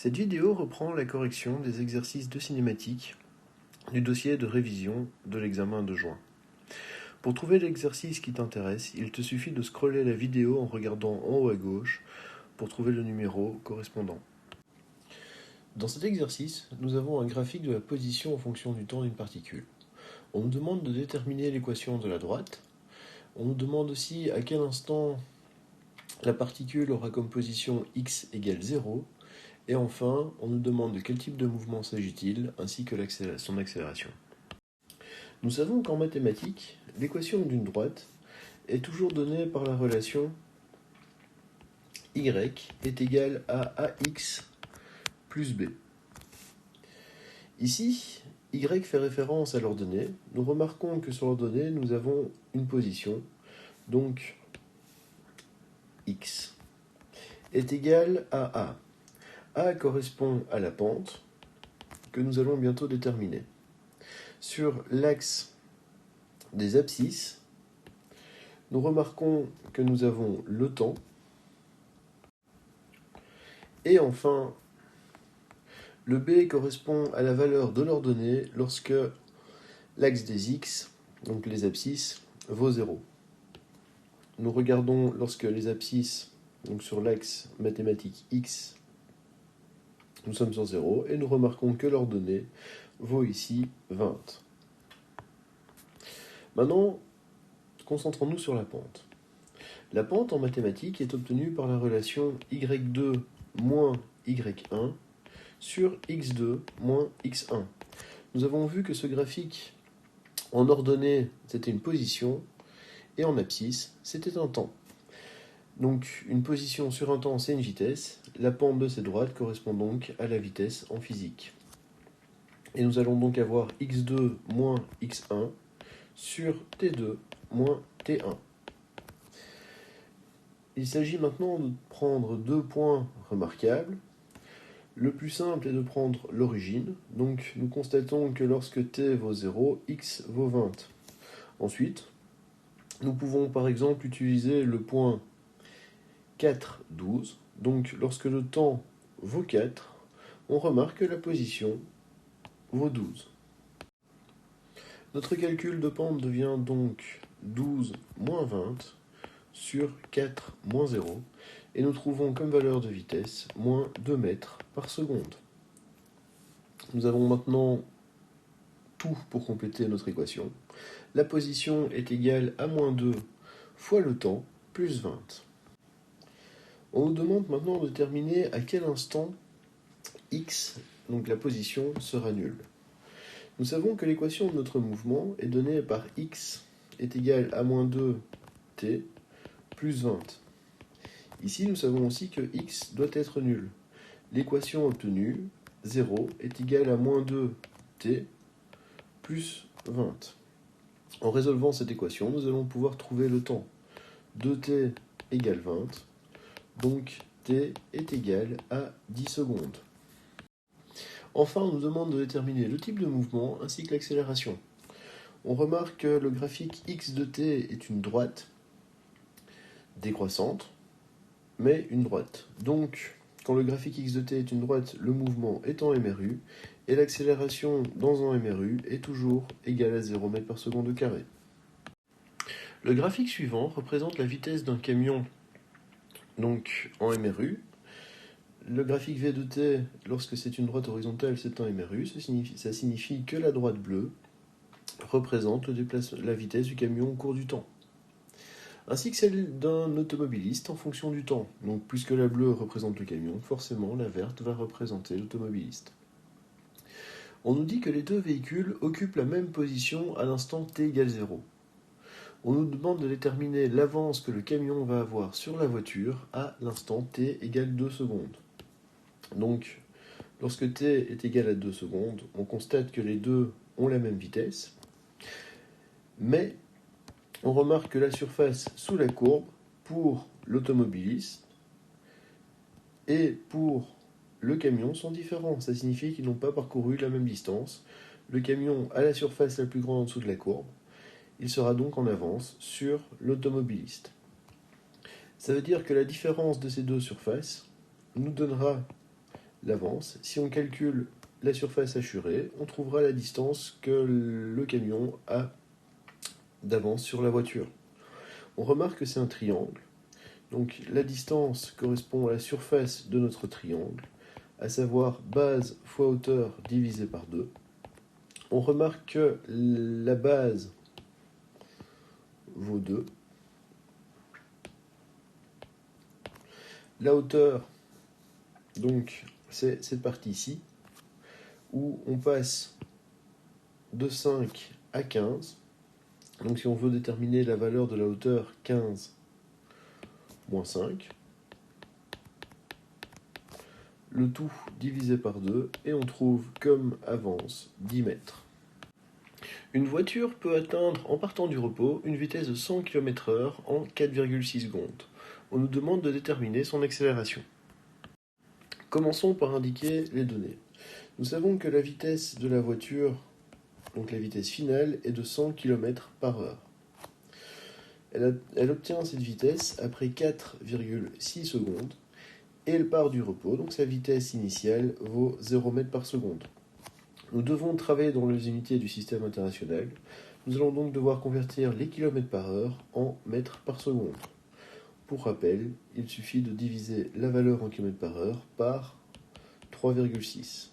Cette vidéo reprend la correction des exercices de cinématique du dossier de révision de l'examen de juin. Pour trouver l'exercice qui t'intéresse, il te suffit de scroller la vidéo en regardant en haut à gauche pour trouver le numéro correspondant. Dans cet exercice, nous avons un graphique de la position en fonction du temps d'une particule. On nous demande de déterminer l'équation de la droite. On nous demande aussi à quel instant la particule aura comme position x égale 0. Et enfin, on nous demande de quel type de mouvement s'agit-il, ainsi que son accélération. Nous savons qu'en mathématiques, l'équation d'une droite est toujours donnée par la relation y est égale à ax plus b. Ici, y fait référence à l'ordonnée. Nous remarquons que sur l'ordonnée, nous avons une position, donc x est égal à a. A correspond à la pente que nous allons bientôt déterminer. Sur l'axe des abscisses, nous remarquons que nous avons le temps. Et enfin, le b correspond à la valeur de l'ordonnée lorsque l'axe des x, donc les abscisses, vaut 0. Nous regardons lorsque les abscisses, donc sur l'axe mathématique x, nous sommes sur 0, et nous remarquons que l'ordonnée vaut ici 20. Maintenant, concentrons-nous sur la pente. La pente en mathématiques est obtenue par la relation y2 moins y1 sur x2 moins x1. Nous avons vu que ce graphique, en ordonnée, c'était une position, et en abscisse, c'était un temps. Donc, une position sur un temps, c'est une vitesse. La pente de cette droite correspond donc à la vitesse en physique. Et nous allons donc avoir x2 moins x1 sur t2 moins t1. Il s'agit maintenant de prendre deux points remarquables. Le plus simple est de prendre l'origine. Donc, nous constatons que lorsque t vaut 0, x vaut 20. Ensuite, nous pouvons par exemple utiliser le point 4, 12. Donc, lorsque le temps vaut 4, on remarque que la position vaut 12. Notre calcul de pente devient donc 12 moins 20 sur 4 moins 0. Et nous trouvons comme valeur de vitesse moins 2 mètres par seconde. Nous avons maintenant tout pour compléter notre équation. La position est égale à moins 2 fois le temps plus 20. On nous demande maintenant de déterminer à quel instant x, donc la position, sera nulle. Nous savons que l'équation de notre mouvement est donnée par x est égal à moins 2t plus 20. Ici, nous savons aussi que x doit être nul. L'équation obtenue, 0, est égale à moins 2t plus 20. En résolvant cette équation, nous allons pouvoir trouver le temps. 2t égale 20. Donc, t est égal à 10 secondes. Enfin, on nous demande de déterminer le type de mouvement ainsi que l'accélération. On remarque que le graphique x de t est une droite décroissante, mais une droite. Donc, quand le graphique x de t est une droite, le mouvement est en mru, et l'accélération dans un mru est toujours égale à 0 m par seconde au carré. Le graphique suivant représente la vitesse d'un camion donc en mru. Le graphique v de t, lorsque c'est une droite horizontale, c'est un mru. Ça signifie que la droite bleue représente la vitesse du camion au cours du temps, ainsi que celle d'un automobiliste en fonction du temps. Donc, puisque la bleue représente le camion, forcément la verte va représenter l'automobiliste. On nous dit que les deux véhicules occupent la même position à l'instant t égale 0. On nous demande de déterminer l'avance que le camion va avoir sur la voiture à l'instant t égale 2 secondes. Donc, lorsque t est égal à 2 secondes, on constate que les deux ont la même vitesse, mais on remarque que la surface sous la courbe, pour l'automobiliste et pour le camion, sont différents. Ça signifie qu'ils n'ont pas parcouru la même distance. Le camion a la surface la plus grande en dessous de la courbe. Il sera donc en avance sur l'automobiliste. Ça veut dire que la différence de ces deux surfaces nous donnera l'avance. Si on calcule la surface assurée, on trouvera la distance que le camion a d'avance sur la voiture. On remarque que c'est un triangle. Donc la distance correspond à la surface de notre triangle, à savoir base fois hauteur divisé par 2. On remarque que la base vaut 2. La hauteur, donc, c'est cette partie ici, où on passe de 5 à 15. Donc si on veut déterminer la valeur de la hauteur, 15 moins 5. Le tout divisé par 2, et on trouve comme avance 10 mètres. Une voiture peut atteindre, en partant du repos, une vitesse de 100 km/h en 4,6 secondes. On nous demande de déterminer son accélération. Commençons par indiquer les données. Nous savons que la vitesse de la voiture, donc la vitesse finale, est de 100 km/h. Elle obtient cette vitesse après 4,6 secondes, et elle part du repos, donc sa vitesse initiale vaut 0 m par seconde. Nous devons travailler dans les unités du système international. Nous allons donc devoir convertir les km/h en mètres par seconde. Pour rappel, il suffit de diviser la valeur en km/h par 3,6.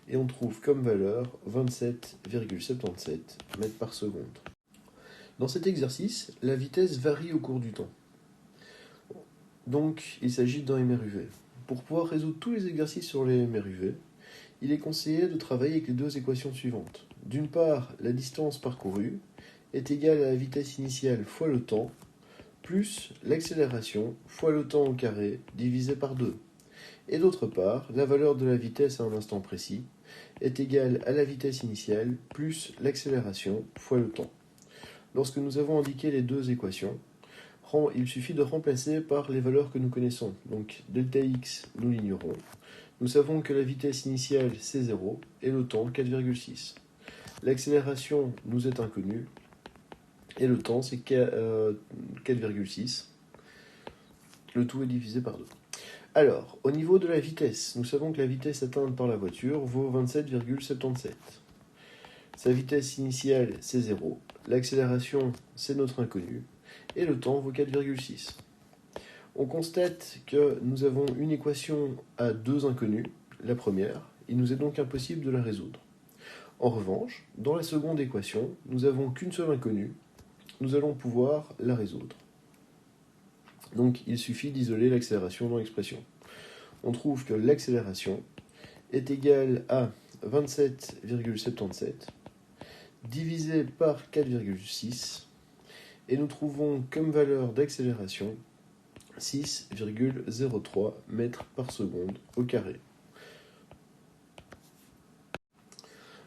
Et on trouve comme valeur 27,77 mètres par seconde. Dans cet exercice, la vitesse varie au cours du temps. Donc, il s'agit d'un MRUV. Pour pouvoir résoudre tous les exercices sur les MRUV, il est conseillé de travailler avec les deux équations suivantes. D'une part, la distance parcourue est égale à la vitesse initiale fois le temps, plus l'accélération fois le temps au carré divisé par 2. Et d'autre part, la valeur de la vitesse à un instant précis est égale à la vitesse initiale plus l'accélération fois le temps. Lorsque nous avons indiqué les deux équations, il suffit de remplacer par les valeurs que nous connaissons. Donc delta x, nous l'ignorons. Nous savons que la vitesse initiale, c'est 0, et le temps, 4,6. L'accélération nous est inconnue, et le temps, c'est 4,6. Le tout est divisé par 2. Alors, au niveau de la vitesse, nous savons que la vitesse atteinte par la voiture vaut 27,77. Sa vitesse initiale, c'est 0. L'accélération, c'est notre inconnu. Et le temps vaut 4,6. On constate que nous avons une équation à deux inconnus, la première. Il nous est donc impossible de la résoudre. En revanche, dans la seconde équation, nous n'avons qu'une seule inconnue. Nous allons pouvoir la résoudre. Donc il suffit d'isoler l'accélération dans l'expression. On trouve que l'accélération est égale à 27,77 divisé par 4,6, et nous trouvons comme valeur d'accélération 6,03 mètres par seconde au carré.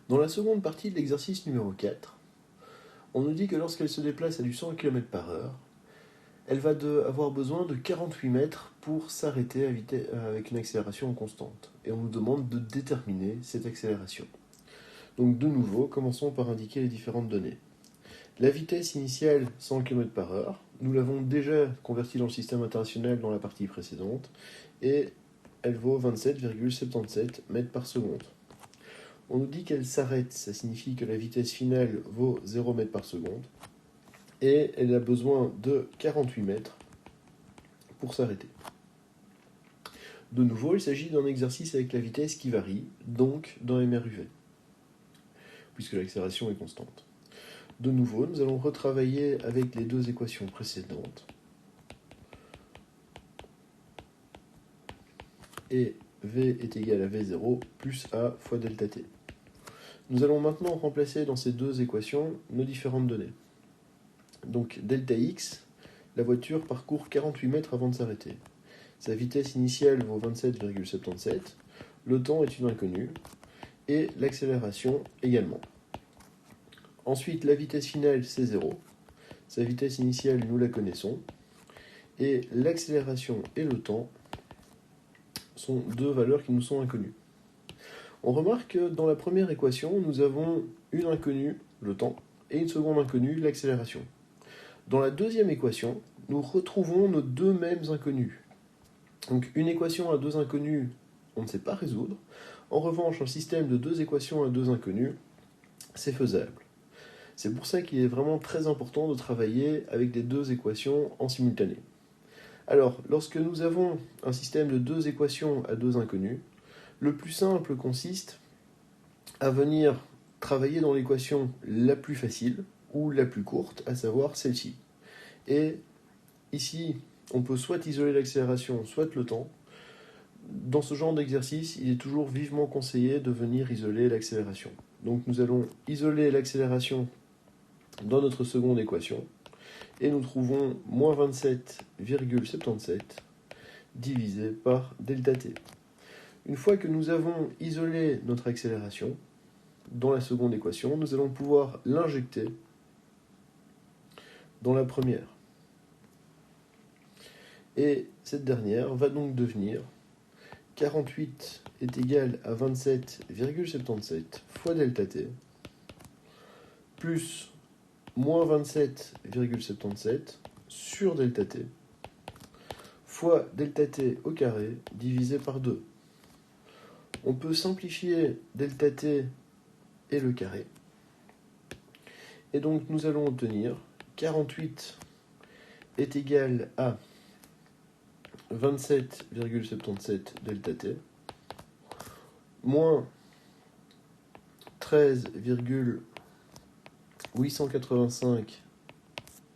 Dans la seconde partie de l'exercice numéro 4, on nous dit que lorsqu'elle se déplace à du 100 km/h, elle va avoir besoin de 48 mètres pour s'arrêter avec une accélération constante. Et on nous demande de déterminer cette accélération. Donc de nouveau, commençons par indiquer les différentes données. La vitesse initiale, 100 km/h, nous l'avons déjà convertie dans le système international dans la partie précédente, et elle vaut 27,77 mètres par seconde. On nous dit qu'elle s'arrête, ça signifie que la vitesse finale vaut 0 mètres par seconde, et elle a besoin de 48 mètres pour s'arrêter. De nouveau, il s'agit d'un exercice avec la vitesse qui varie, donc d'un MRUV, puisque l'accélération est constante. De nouveau, nous allons retravailler avec les deux équations précédentes. Et V est égal à V0 plus A fois delta T. Nous allons maintenant remplacer dans ces deux équations nos différentes données. Donc delta X, la voiture parcourt 48 mètres avant de s'arrêter. Sa vitesse initiale vaut 27,77, le temps est une inconnue, et l'accélération également. Ensuite, la vitesse finale, c'est 0. Sa vitesse initiale, nous la connaissons. Et l'accélération et le temps sont deux valeurs qui nous sont inconnues. On remarque que dans la première équation, nous avons une inconnue, le temps, et une seconde inconnue, l'accélération. Dans la deuxième équation, nous retrouvons nos deux mêmes inconnues. Donc une équation à deux inconnues on ne sait pas résoudre. En revanche, un système de 2 équations à 2 inconnues, c'est faisable. C'est pour ça qu'il est vraiment très important de travailler avec des 2 équations en simultané. Alors, lorsque nous avons un système de 2 équations à 2 inconnues, le plus simple consiste à venir travailler dans l'équation la plus facile ou la plus courte, à savoir celle-ci. Et ici, on peut soit isoler l'accélération, soit le temps. Dans ce genre d'exercice, il est toujours vivement conseillé de venir isoler l'accélération. Donc nous allons isoler l'accélération dans notre seconde équation, et nous trouvons moins 27,77 divisé par delta t. Une fois que nous avons isolé notre accélération dans la seconde équation, nous allons pouvoir l'injecter dans la première. Et cette dernière va donc devenir 48 est égal à 27,77 fois delta t plus moins 27,77 sur delta t fois delta t au carré divisé par 2. On peut simplifier delta t et le carré. Et donc nous allons obtenir 48 est égal à 27,77 delta t moins 13,885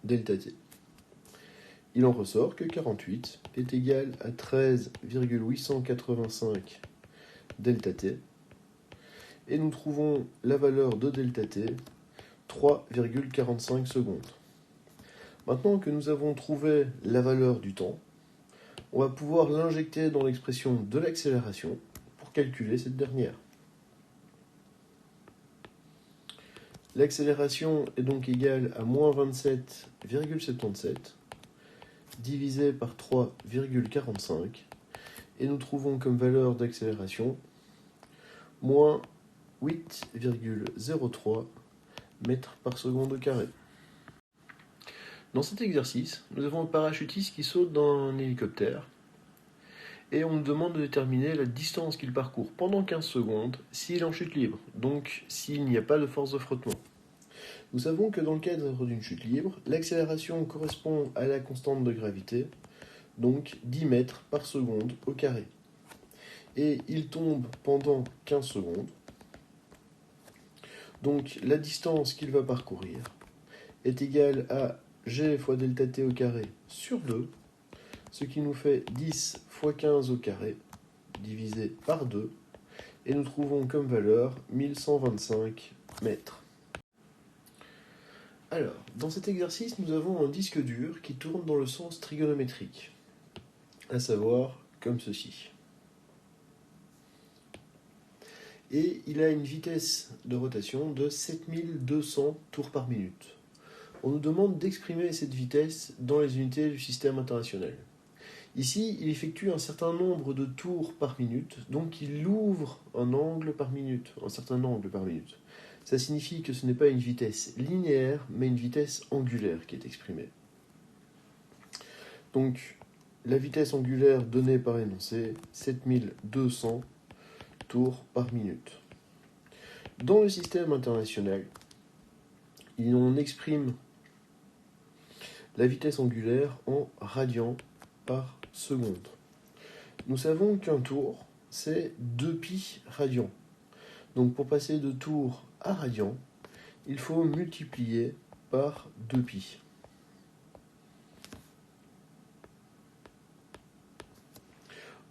delta t. Il en ressort que 48 est égal à 13,885 delta t. Et nous trouvons la valeur de delta t, 3,45 secondes. Maintenant que nous avons trouvé la valeur du temps, on va pouvoir l'injecter dans l'expression de l'accélération pour calculer cette dernière. L'accélération est donc égale à moins 27,77 divisé par 3,45 et nous trouvons comme valeur d'accélération moins 8,03 mètres par seconde au carré. Dans cet exercice, nous avons un parachutiste qui saute dans un hélicoptère et on nous demande de déterminer la distance qu'il parcourt pendant 15 secondes s'il est en chute libre, donc s'il n'y a pas de force de frottement. Nous savons que dans le cadre d'une chute libre, l'accélération correspond à la constante de gravité, donc 10 mètres par seconde au carré. Et il tombe pendant 15 secondes. Donc la distance qu'il va parcourir est égale à g fois delta t au carré sur 2, ce qui nous fait 10 fois 15 au carré divisé par 2, et nous trouvons comme valeur 1125 mètres. Alors, dans cet exercice, nous avons un disque dur qui tourne dans le sens trigonométrique, à savoir comme ceci. Et il a une vitesse de rotation de 7200 tours par minute. On nous demande d'exprimer cette vitesse dans les unités du système international. Ici, il effectue un certain nombre de tours par minute, donc il ouvre un angle par minute, un certain angle par minute. Ça signifie que ce n'est pas une vitesse linéaire, mais une vitesse angulaire qui est exprimée. Donc, la vitesse angulaire donnée par l'énoncé, 7200 tours par minute. Dans le système international, on exprime la vitesse angulaire en radians par seconde. Nous savons qu'un tour, c'est 2π radians. Donc pour passer de tour à radian, il faut multiplier par 2π.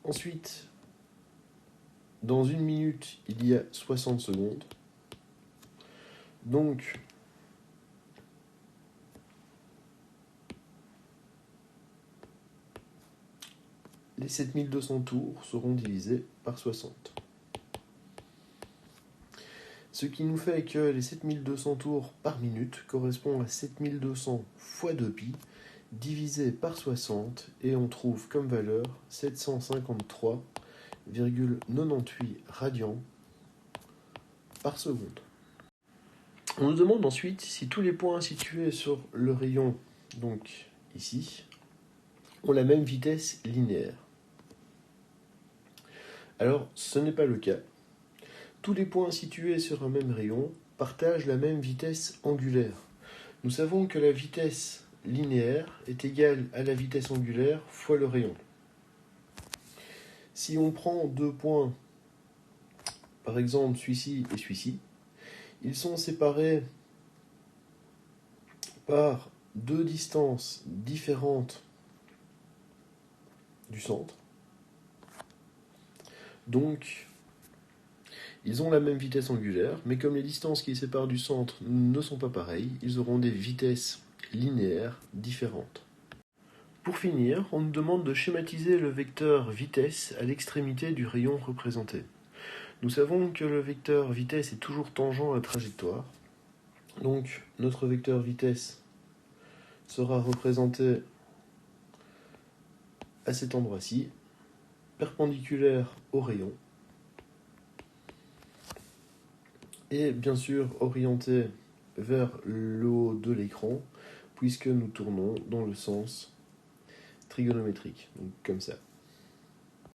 Ensuite, dans une minute, il y a 60 secondes. Donc, les 7200 tours seront divisés par 60. Ce qui nous fait que les 7200 tours par minute correspondent à 7200 fois 2π divisé par 60 et on trouve comme valeur 753,98 radians par seconde. On nous demande ensuite si tous les points situés sur le rayon, donc ici, ont la même vitesse linéaire. Alors, ce n'est pas le cas. Tous les points situés sur un même rayon partagent la même vitesse angulaire. Nous savons que la vitesse linéaire est égale à la vitesse angulaire fois le rayon. Si on prend deux points, par exemple celui-ci et celui-ci, ils sont séparés par deux distances différentes du centre. Donc, ils ont la même vitesse angulaire, mais comme les distances qui les séparent du centre ne sont pas pareilles, ils auront des vitesses linéaires différentes. Pour finir, on nous demande de schématiser le vecteur vitesse à l'extrémité du rayon représenté. Nous savons que le vecteur vitesse est toujours tangent à la trajectoire. Donc, notre vecteur vitesse sera représenté à cet endroit-ci, perpendiculaire au rayon, et bien sûr orienté vers le haut de l'écran, puisque nous tournons dans le sens trigonométrique, donc comme ça.